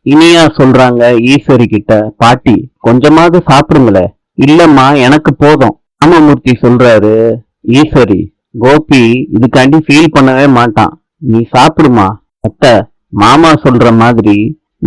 இனியா சொல்றாங்க ஈஸ்வரி கிட்ட, பாட்டி கொஞ்சமாவது சாப்பிடுங்களே. இல்லம்மா எனக்கு போதும். ராமமூர்த்தி சொல்றாரு, ஈஸ்வரி கோபி இதுக்காண்டி ஃபீல் பண்ணவே மாட்டான், நீ சாப்பிடுமா. அத்தை, மாமா சொல்ற மாதிரி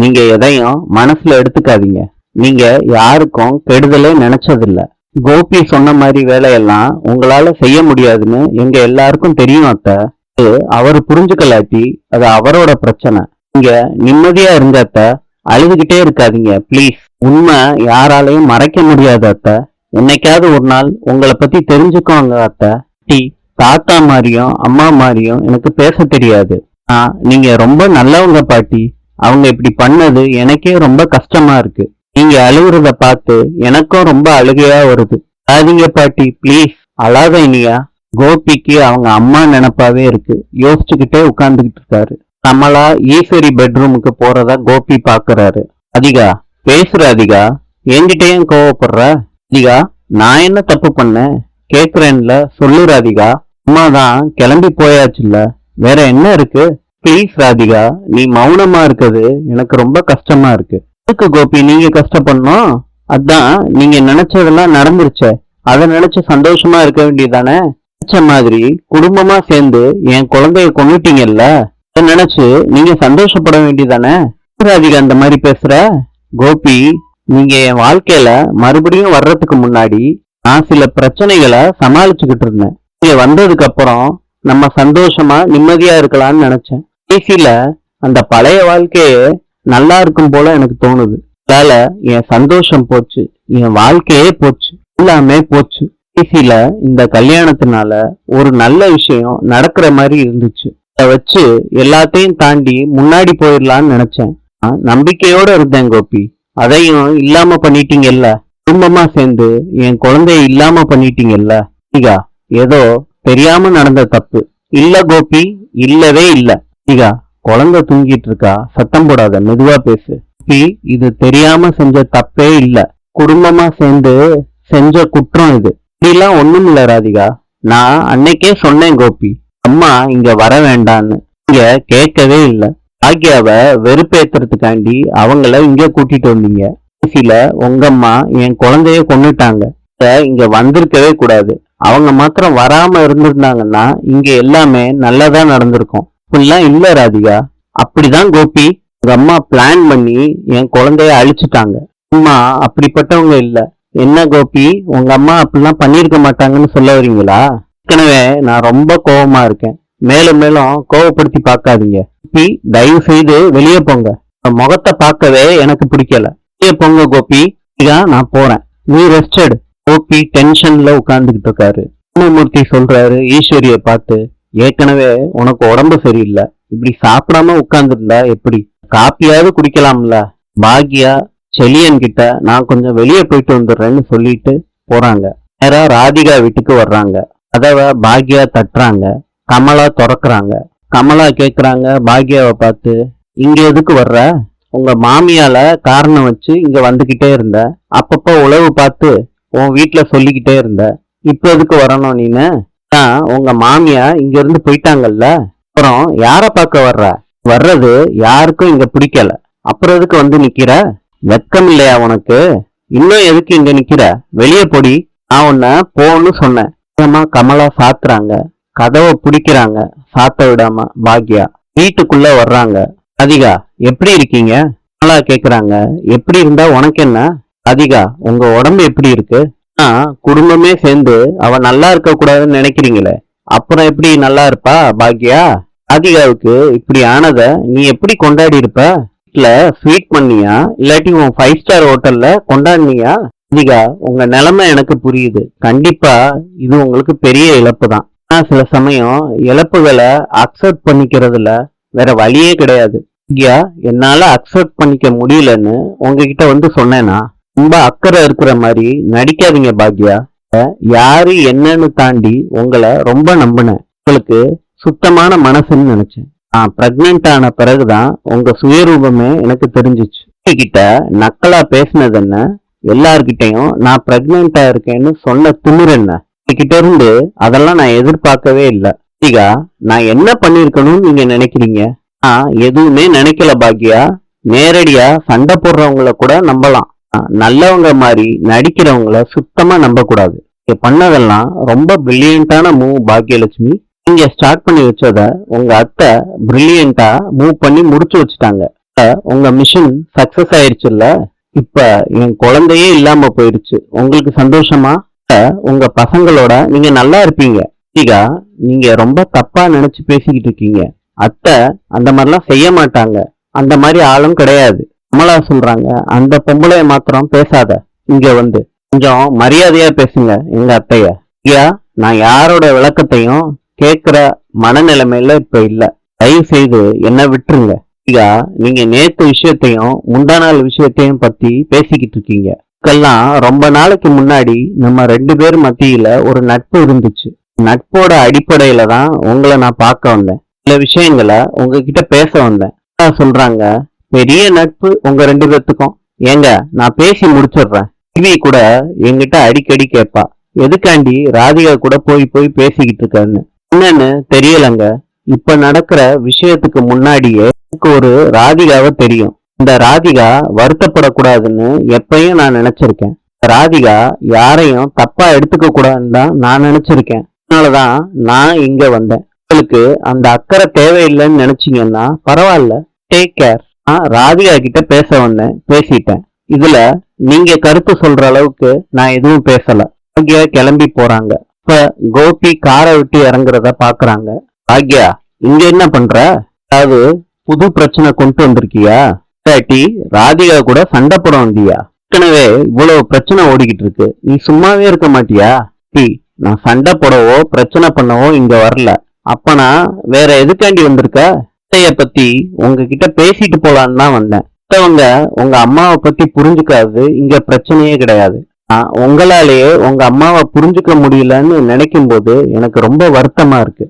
நீங்க எதையும் மனசுல எடுத்துக்காதீங்க. நீங்க யாருக்கும் கெடுதலே நினைச்சதில்ல. கோபி சொன்ன மாதிரி வேலையெல்லாம் உங்களால செய்ய முடியாதுன்னு எங்க எல்லாருக்கும் தெரியும் அத்தை. அது அவரு புரிஞ்சுக்கலாட்டி அது அவரோட பிரச்சனை. நீங்க நிம்மதியா இருங்க அத்தை. அழுதுகிட்டே இருக்காதீங்க ப்ளீஸ். உண்மை யாராலையும் மறைக்க முடியாது அத்தை. என்னைக்காவது ஒரு நாள் உங்களை பத்தி தெரிஞ்சுக்கோங்க அத்தை. தாத்தா மாதிரியும் அம்மா மாதிரியும் எனக்கு பேச தெரியாது. நீங்க ரொம்ப நல்லவங்க பாட்டி. அவங்க இப்படி பண்ணது எனக்கே ரொம்ப கஷ்டமா இருக்கு. நீங்க அழுகுறத பார்த்து எனக்கும் ரொம்ப அழுகையா வருது. அழாதீங்க பாட்டி ப்ளீஸ். அழாத இனியா. கோபிக்கு அவங்க அம்மா நினைப்பாவே இருக்கு. யோசிச்சுக்கிட்டே உட்கார்ந்துகிட்டு இருக்காரு. கமலா ஈஸ்வரி பெட்ரூமுக்கு போறதா கோபி பாக்குறாரு. அதிகா பேசுற அதிகா, என்கிட்டயும் கோவப்படுற அதிகா. நான் என்ன தப்பு பண்ணேன் கேக்குறேன்ல, சொல்லு ராதிகா. அம்மா தான் கிளம்பி போயாச்சுல்ல, வேற என்ன இருக்கு. ப்ளீஸ் ராதிகா, நீ மௌனமா இருக்குது எனக்கு ரொம்ப கஷ்டமா இருக்கு. எதுக்கு கோபி நீங்க கஷ்டப்படணும்? அதான் நீங்க நினைச்சதெல்லாம் நடந்துருச்சே, அதை நினைச்சு சந்தோஷமா இருக்க வேண்டியதானே. நினைச்ச மாதிரி குடும்பமா சேர்ந்து என் குழந்தைய கொண்டுட்டீங்கல்ல, அதை நினைச்சு நீங்க சந்தோஷப்பட வேண்டியதானே. ராதிகா அந்த மாதிரி பேசுற? கோபி, நீங்க என் வாழ்க்கையில மறுபடியும் வர்றதுக்கு முன்னாடி நான் சில பிரச்சனைகளை சமாளிச்சுக்கிட்டு இருந்தேன். நீங்க வந்ததுக்கு அப்புறம் நம்ம சந்தோஷமா நிம்மதியா இருக்கலாம்னு நினைச்சேன். கடைசியில அந்த பழைய வாழ்க்கையே நல்லா இருக்கும் போல எனக்கு தோணுது. அதனால என் சந்தோஷம் போச்சு, என் வாழ்க்கையே போச்சு, எல்லாமே போச்சு. கடைசியில இந்த கல்யாணத்தினால ஒரு நல்ல விஷயம் நடக்கிற மாதிரி இருந்துச்சு. அதை வச்சு எல்லாத்தையும் தாண்டி முன்னாடி போயிடலான்னு நினைச்சேன். நம்பிக்கையோட இருந்தேன் கோபி. அதையும் இல்லாம பண்ணிட்டீங்கல்ல. குடும்பமா சேர்ந்து என் குழந்தைய இல்லாம பண்ணிட்டீங்கல்ல. இகா, ஏதோ தெரியாம நடந்த தப்பு. இல்ல கோபி, இல்லவே இல்ல. இகா, குழந்தை தூங்கிட்டு இருக்கா, சத்தம் போடாத, மெதுவா பேசு. கோபி, இது தெரியாம செஞ்ச தப்பே இல்ல. குடும்பமா சேர்ந்து செஞ்ச குற்றம் இது. இப்படிலாம் ஒண்ணும் இல்ல ராதிகா. நான் அன்னைக்கே சொன்னேன் கோபி, அம்மா இங்க வர வேண்டான்னு. இங்க கேட்கவே இல்ல. பாக்கியாவ வெறுப்பேத்துறதுக்காண்டி அவங்கள இங்க கூட்டிட்டு வந்தீங்க. கடைசியில உங்க அம்மா என் குழந்தைய கொன்னுட்டாங்க. இங்க வந்திருக்கவே கூடாது. அவங்க மாத்திரம் வராம இருந்திருந்தாங்கன்னா இங்க எல்லாமே நல்லதா நடந்திருக்கும். இப்படிலாம் இல்ல ராதிகா. அப்படிதான் கோபி, உங்க அம்மா பிளான் பண்ணி என் குழந்தைய அழிச்சுட்டாங்க. அம்மா அப்படிப்பட்டவங்க இல்ல. என்ன கோபி, உங்க அம்மா அப்படிலாம் பண்ணிருக்க மாட்டாங்கன்னு சொல்ல வரீங்களா? ஏற்கனவே நான் ரொம்ப கோபமா இருக்கேன். மேலும் மேலும் கோவப்படுத்தி பார்க்காதீங்க. தயவு செய்து வெளியே போங்க. முகத்தை பார்க்கவே எனக்கு பிடிக்கல. வெளியே போங்க கோபி. நான் போறேன், நீ ரெஸ்ட் எடு. கோபி டென்ஷன்ல உட்கார்ந்துகிட்டு இருக்காரு. ராமமூர்த்தி சொல்றாரு ஈஸ்வரிய பார்த்து, ஏற்கனவே உனக்கு உடம்பு சரியில்லை, இப்படி சாப்பிடாம உட்கார்ந்து இருந்தா எப்படி? காப்பியாவது குடிக்கலாம்ல. பாக்யா செலியன் கிட்ட நான் கொஞ்சம் வெளியே போயிட்டு வந்துடுறேன்னு சொல்லிட்டு போறாங்க. நேரா ராதிகா வீட்டுக்கு வர்றாங்க. கதவை பாக்யா தட்டுறாங்க. கமலா திறக்கிறாங்க. கமலா கேக்குறாங்க பாக்யாவை பார்த்து, இங்க எதுக்கு வர்ற? உங்க மாமியால காரணம் வச்சு இங்க வந்துகிட்டே இருந்த. அப்பப்ப உளவு பார்த்து உன் வீட்டுல சொல்லிக்கிட்டே இருந்த. இப்ப எதுக்கு வரணும் நீனு? உங்க மாமியா இங்க இருந்து போயிட்டாங்கல்ல, அப்புறம் யார பார்க்க வர்ற? வர்றது யாருக்கும் இங்க பிடிக்கல, அப்புறம் எதுக்கு வந்து நிக்கிற? வெக்கம் இல்லையா உனக்கு? இன்னும் எதுக்கு இங்க நிக்கிற? வெளியே போடி. நான் உன்ன போன்னு சொன்னேன். கமலா சாத்துறாங்க. கதவை பிடிக்கிறாங்க. சாத்த விடாம பாக்யா வீட்டுக்குள்ள வர்றாங்க. அதிகா, எப்படி இருக்கீங்க? கமலா கேக்குறாங்க. எப்படி இருந்தா உனக்கு என்ன? அதிகா, உங்க உடம்பு எப்படி இருக்கு? குடும்பமே சேர்ந்து அவ நல்லா இருக்க கூடாதுன்னு நினைக்கிறீங்களே, அப்புறம் எப்படி நல்லா இருப்பா பாக்யா? அதிகாவுக்கு இப்படி ஆனத நீ எப்படி கொண்டாடி இருப்ப? வீட்டுல ஸ்வீட் பண்ணியா, இல்லாட்டி உன் 5 ஸ்டார் ஹோட்டல்ல கொண்டாடினியா? அதிகா, உங்க நிலைமை எனக்கு புரியுது. கண்டிப்பா இது உங்களுக்கு பெரிய இழப்பு தான். ஆனா சில சமயம் இழப்புகளை அக்செப்ட் பண்ணிக்கிறதுல வேற வழியே கிடையாது. ஐயா, என்னால அக்செப்ட் பண்ணிக்க முடியலன்னு உங்ககிட்ட வந்து சொன்னேனா? ரொம்ப அக்கறை இருக்கிற மாதிரி நடிக்காதீங்க பாக்யா. யாரு என்னன்னு தாண்டி உங்களை ரொம்ப நம்பினேன். உங்களுக்கு சுத்தமான மனசுன்னு நினைச்சேன். நான் பிரெக்னென்ட் ஆன பிறகுதான் உங்க சுயரூபமே எனக்கு தெரிஞ்சிச்சு. கிட்ட நக்கலா பேசினது என்ன? எல்லார்கிட்டையும் நான் பிரெக்னென்டா இருக்கேன்னு சொன்ன திமிர் என்ன? கிட்ட இருந்து அதெல்லாம் நான் எதிர்பார்க்கவே இல்லை. நான் என்ன பண்ணிருக்கணும்னு நீங்க நினைக்கிறீங்க? எதுவுமே நினைக்கல பாக்யா. நேரடியா சண்டை போடுறவங்கள கூட நம்பலாம், நல்லவங்க மாதிரி நடிக்கிறவங்கள சுத்தமா நம்ப கூடாது. நீங்க பண்ணதெல்லாம் ரொம்ப பிரில்லியண்டான மூவ் பாக்கியலட்சுமி. நீங்க ஸ்டார்ட் பண்ணி வச்சத உங்க அத்தை பிரில்லியண்டா மூவ் பண்ணி முடிச்சு வச்சுட்டாங்க. உங்க மிஷன் சக்சஸ் ஆயிருச்சுல்ல. இப்ப என் குழந்தையே இல்லாம போயிருச்சு, உங்களுக்கு சந்தோஷமா? உங்க பசங்களோட நீங்க நல்லா இருப்பீங்க. நீங்க ரொம்ப தப்பா நினைச்சு பேசிக்கிட்டு இருக்கீங்க. அத்தை அந்த மாதிரிலாம் செய்ய மாட்டாங்க, அந்த மாதிரி ஆளும் கிடையாது. கமலா சொல்றாங்க, அந்த பொம்பளைய மாத்திரம் பேசாத, இங்க வந்து கொஞ்சம் மரியாதையா பேசுங்க எங்க அத்தைய. ஐயா, நான் யாரோட விளக்கத்தையும் கேக்குற மனநிலைமையில இப்ப இல்ல, தயவு செய்து என்ன விட்டுருங்க. நீங்க நேத்து விஷயத்தையும் முந்தா நாள் விஷயத்தையும் பத்தி பேசிக்கிட்டு இருக்கீங்க. இதுக்கெல்லாம் ரொம்ப நாளைக்கு முன்னாடி நம்ம 2 பேர் மத்தியில ஒரு நட்பு இருந்துச்சு. நட்போட அடிப்படையில தான் உங்களை நான் பார்க்க வந்தேன், சில விஷயங்களை உங்ககிட்ட பேச வந்தேன். சொல்றாங்க, பெரிய நட்பு உங்க 2 பேத்துக்கும். ஏங்க, நான் பேசி முடிச்சிடுறேன். டிவி கூட என்கிட்ட அடிக்கடி கேட்பா, எதுக்காண்டி ராதிகா கூட போய் போய் பேசிக்கிட்டு இருக்கான்னு. என்னன்னு தெரியலங்க, இப்ப நடக்கிற விஷயத்துக்கு முன்னாடியே எனக்கு ஒரு ராதிகாவை தெரியும். இந்த ராதிகா வருத்தப்படக்கூடாதுன்னு எப்பயும் நான் நினைச்சிருக்கேன். ராதிகா யாரையும் தப்பா எடுத்துக்க கூடாதுன்னு தான் நான் நினைச்சிருக்கேன். அதனாலதான் நான் இங்க வந்தேன். உங்களுக்கு அந்த அக்கறை தேவையில்லைன்னு நினைச்சீங்கன்னா பரவாயில்ல, டேக் கேர். நான் ராதிகா கிட்ட பேச வந்தேன், பேசிட்டேன். இதுல நீங்க கருத்து சொல்ற அளவுக்கு நான் எதுவும் பேசல. பாக்யா கிளம்பி போறாங்க. இப்ப கோபி காரை விட்டு இறங்குறத பாக்குறாங்க. பாக்யா, இங்க என்ன பண்ற? அதாவது புது பிரச்சனை கொண்டு வந்திருக்கியா? இல்லாட்டி ராதிகா கூட சண்டை போட வந்தியா? ஏற்கனவே இவ்வளவு பிரச்சனை ஓடிக்கிட்டு இருக்கு, நீ சும்மாவே இருக்க மாட்டியா? நான் சண்டை போடவோ பிரச்சனை பண்ணவோ இங்க வரல. அப்பனா வேற எதுக்காண்டி வந்திருக்க? அத்தைய பத்தி உங்ககிட்ட பேசிட்டு போலான்னு தான் வந்தேன். மத்தவங்க உங்க அம்மாவை பத்தி புரிஞ்சுக்காது இங்க பிரச்சனையே கிடையாது. உங்களாலேயே உங்க அம்மாவை புரிஞ்சுக்க முடியலன்னு நினைக்கும் போது எனக்கு ரொம்ப வருத்தமா இருக்கு.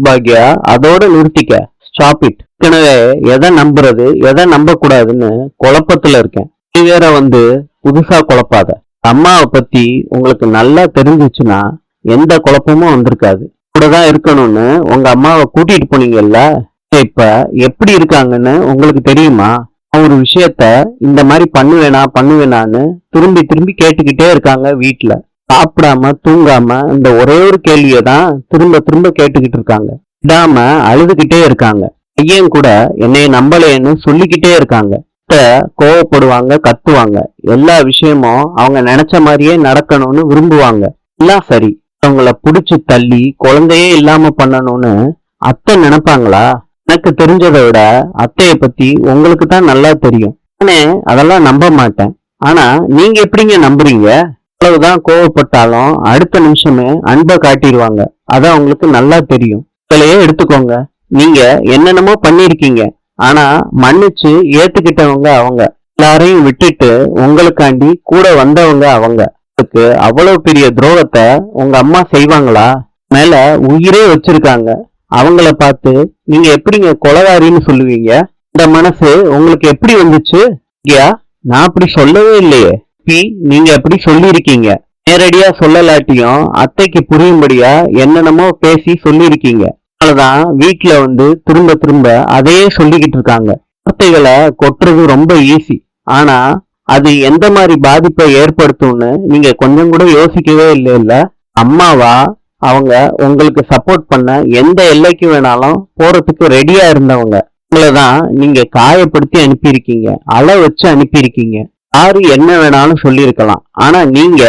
பாக்யா, அதோட நிறுத்திக்க, ஸ்டாப் இட். ஏற்கனவே எதை நம்புறது எதை நம்ப கூடாதுன்னு குழப்பத்துல இருக்கேன். நீ வேற வந்து புதுசா குழப்பாத. அம்மாவை பத்தி உங்களுக்கு நல்லா தெரிஞ்சிச்சுன்னா எந்த குழப்பமும் வந்திருக்காது. கூடதான் இருக்கணும்னு உங்க அம்மாவை கூட்டிட்டு போனீங்கல்ல, இப்ப எப்படி இருக்காங்கன்னு உங்களுக்கு தெரியுமா? ஒரு விஷயத்த இந்த மாதிரி பண்ணுவேனான்னு திரும்பி திரும்பி கேட்டுக்கிட்டே இருக்காங்க வீட்டுல. சாப்பிடாம தூங்காம இந்த ஒரே ஒரு கேள்வியை தான் திரும்ப திரும்ப கேட்டுக்கிட்டு இருக்காங்க. விடாம அழுதுகிட்டே இருக்காங்க. ஐயன் கூட என்னைய நம்பலைன்னு சொல்லிக்கிட்டே இருக்காங்க. கோவப்படுவாங்க, கத்துவாங்க. எல்லா விஷயமும் அவங்க நினைச்ச மாதிரியே நடக்கணும்னு விரும்புவாங்க. எல்லாம் சரி, அவங்கள புடிச்சு தள்ளி குழந்தையே இல்லாம பண்ணணும்னு அத்தை நினைப்பாங்களா? எனக்கு தெரிஞ்சதை விட அத்தைய பத்தி உங்களுக்கு தான் நல்லா தெரியும். நானே அதெல்லாம் நம்ப மாட்டேன். ஆனா நீங்க எப்படிங்க நம்புறீங்க? அவ்வளவுதான் கோவப்பட்டாலும் அடுத்த நிமிஷமே அன்பை காட்டிடுவாங்க. அதான் உங்களுக்கு நல்லா தெரியும். இதையே எடுத்துக்கோங்க. நீங்க என்னென்னமோ பண்ணிருக்கீங்க, ஆனா மன்னிச்சு ஏத்துக்கிட்டவங்க அவங்க. எல்லாரையும் விட்டுட்டு உங்களுக்காண்டி கூட வந்தவங்க அவங்க. அவ்வளவு பெரிய துரோகத்தை உங்க அம்மா செய்வாங்களா? மேல உயிரே வச்சிருக்காங்க. அவங்கள பார்த்து நீங்க எப்படிங்க கொலகாரின்னு சொல்லுவீங்க? இந்த மனசு உங்களுக்கு எப்படி வந்துச்சு? நான் அப்படி சொல்லவே இல்லையே. நீங்க அப்படி சொல்லியிருக்கீங்க. நேரடியா சொல்லலாட்டியும் அத்தைக்கு புரியும்படியா என்னென்னமோ பேசி சொல்லியிருக்கீங்க. அதனாலதான் வீட்டுல வந்து திரும்ப திரும்ப அதையே சொல்லிக்கிட்டு இருக்காங்க. வார்த்தைகளை கொட்டுறது ரொம்ப ஈஸி, ஆனா அது எந்த மாதிரி பாதிப்பை ஏற்படுத்தும்னு நீங்க கொஞ்சம் கூட யோசிக்கவே இல்லைல்ல. அம்மாவா அவங்க உங்களுக்கு சப்போர்ட் பண்ண எந்த எல்லைக்கு வேணாலும் போறதுக்கு ரெடியா இருந்தவங்க. உங்களதான் நீங்க காயப்படுத்தி அனுப்பியிருக்கீங்க, அழ வச்சு அனுப்பியிருக்கீங்க. யாரு என்ன வேணாலும் சொல்லியிருக்கலாம். ஆனா நீங்க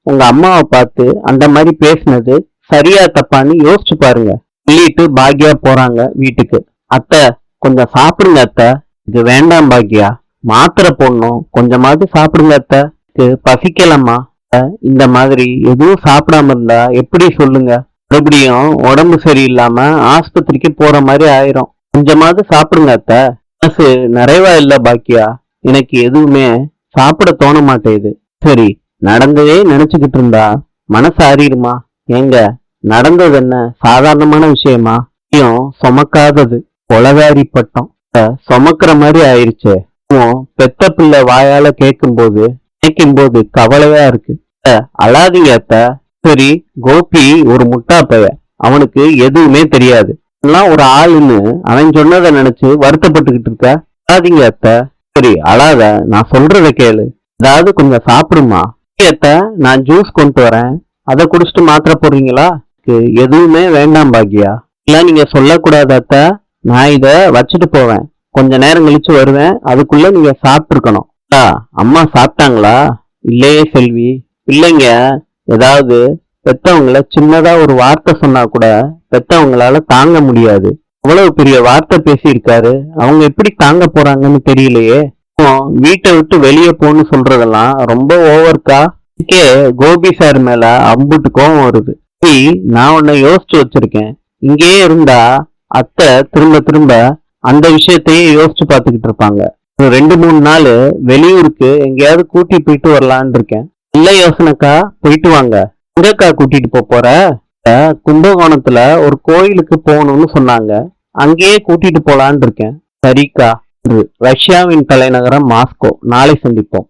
உங்க அம்மாவை பார்த்து அந்த மாதிரி பேசினது சரியா தப்பான்னு யோசிச்சு பாருங்க. சொல்லிட்டு பாக்யா போறாங்க வீட்டுக்கு. அத்தை, கொஞ்சம் சாப்பிடுங்க அத்தை. இது வேண்டாம் பாக்யா, மாத்திரை போடணும், கொஞ்சமாவது சாப்பிடுங்க அத்தை. பசிக்கலம்மா. இந்த மாதிரி எதுவும் சாப்பிடாம இருந்தா எப்படி சொல்லுங்க? மறுபடியும் உடம்பு சரியில்லாம ஆஸ்பத்திரிக்கு போற மாதிரி ஆயிரும். கொஞ்சமாவது சாப்பிடுங்க அத்தை. மனசு நிறைவா இல்ல பாக்கியா, எனக்கு எதுவுமே சாப்பிட தோண மாட்டேது. சரி, நடந்ததே நினைச்சுக்கிட்டு இருந்தா மனசு ஆறிடுமா? ஏங்க, நடந்தது என்ன சாதாரணமான விஷயமா? சுமக்காதது கொலகாரி பட்டம் சுமக்கிற மாதிரி ஆயிடுச்சு. பெத்த பிள்ளை வாயால கேட்கும்போது நினைக்கும்போது கவலையா இருக்கு. அழாதீங்க அத்த. சரி, கோபி ஒரு முட்டா பைய, அவனுக்கு எதுவுமே தெரியாது. எல்லாம் ஒரு ஆளுன்னு அவன் சொன்னதை நினைச்சு வருத்தப்பட்டுக்கிட்டு இருக்க. அழாதீங்க அத்த. சரி அழாத, நான் சொல்றத கேளு. ஏதாவது கொஞ்சம் சாப்பிடுமா. அத்தை, நான் ஜூஸ் கொண்டு வரேன், அதை குடிச்சிட்டு மாத்திரை போடுறீங்களா? எதுவுமே வேண்டாம் பாக்யா. இல்ல நீங்க சொல்லக்கூடாது அத்தை, நான் இத வச்சுட்டு போவேன், கொஞ்ச நேரம் கழிச்சு வருவேன், அதுக்குள்ள நீங்க சாப்பிட்டுருக்கணும். அம்மா சாப்பிட்டாங்களா? இல்லையே செல்வி. இல்லைங்க, ஏதாவது பெத்தவங்கள சின்னதா ஒரு வார்த்தை சொன்னா கூட பெத்தவங்களால தாங்க முடியாது. அவ்வளவு பெரிய வார்த்தை பேசியிருக்காரு, அவங்க எப்படி தாங்க போறாங்கன்னு தெரியலையே. வீட்டை விட்டு வெளியே போன்னு சொல்றதெல்லாம் ரொம்ப ஓவர்க்கா. இதுக்கே கோபி சார் மேல அம்புட்டு கோவம் வருது. நான் உன்னை யோசிச்சு வச்சிருக்கேன். இங்கேயே இருந்தா அத்தை திரும்ப திரும்ப அந்த விஷயத்தையே யோசிச்சு பார்த்துக்கிட்டு இருப்பாங்க. ஒரு 2-3 நாள் வெளியூருக்கு எங்கேயாவது கூட்டி போயிட்டு வரலான்னு இருக்கேன். நல்ல யோசனைக்கா, போயிட்டு வாங்க. எங்கக்கா கூட்டிட்டு போற? கும்பகோணத்துல ஒரு கோயிலுக்கு போகணும்னு சொன்னாங்க, அங்கேயே கூட்டிட்டு போலான்னு இருக்கேன். சரிக்கா. ரஷ்யாவின் தலைநகரம் மாஸ்கோ. நாளை சந்திப்போம்.